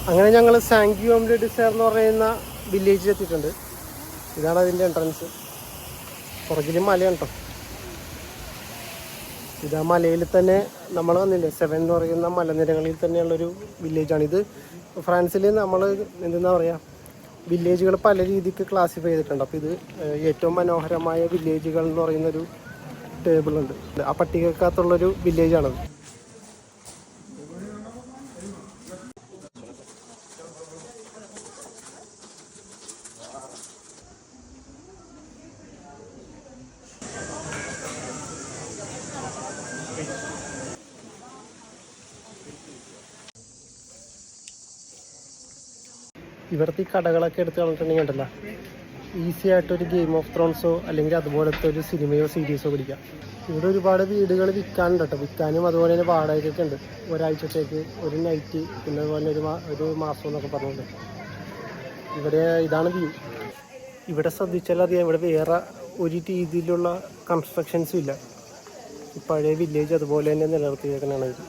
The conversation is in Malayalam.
അങ്ങനെ ഞങ്ങൾ സാങ്ക്യൂം ഡെ ഡിസയർ എന്ന് പറയുന്ന വില്ലേജിൽ എത്തിയിട്ടുണ്ട്. ഇതാണ് അതിൻ്റെ എൻട്രൻസ്. പുറകിലും മലയാണ് കേട്ടോ. ഇത് ആ മലയിൽ തന്നെ നമ്മൾ വന്നില്ലേ, 7 എന്ന് പറയുന്ന മലനിരകളിൽ തന്നെയുള്ളൊരു വില്ലേജാണിത്. ഫ്രാൻസിൽ നമ്മൾ എന്താ പറയുക, വില്ലേജുകൾ പല രീതിക്ക് ക്ലാസിഫൈ ചെയ്തിട്ടുണ്ട്. അപ്പോൾ ഇത് ഏറ്റവും മനോഹരമായ വില്ലേജുകൾ എന്ന് പറയുന്നൊരു ടേബിളുണ്ട്. ആ പട്ടികക്കകത്തുള്ളൊരു വില്ലേജാണത്. ഇവിടുത്തെ ഈ കടകളൊക്കെ എടുത്ത് കളഞ്ഞിട്ടുണ്ടെങ്കിൽ ഉണ്ടല്ലോ, ഈസി ആയിട്ടൊരു ഗെയിം ഓഫ് ത്രോൺസോ അല്ലെങ്കിൽ അതുപോലത്തെ ഒരു സിനിമയോ സീരീസോ പിടിക്കാം. ഇവിടെ ഒരുപാട് വീടുകൾ വിൽക്കാനുണ്ട് കേട്ടോ. വിൽക്കാനും അതുപോലെ തന്നെ വാടകയ്ക്കൊക്കെ ഉണ്ട്. ഒരാഴ്ചത്തേക്ക്, ഒരു നൈറ്റ്, പിന്നെ അതുപോലെ ഒരു മാസം എന്നൊക്കെ പറഞ്ഞുകൊണ്ട്. ഇവിടെ ഇതാണ് വ്യൂ. ഇവിടെ ശ്രദ്ധിച്ചാൽ അറിയാം, ഇവിടെ വേറെ ഒരു രീതിയിലുള്ള കൺസ്ട്രക്ഷൻസും ഇല്ല. പഴയ വില്ലേജ് അതുപോലെ തന്നെ നിലനിർത്തിയേക്കുന്നതാണ് ഇത്.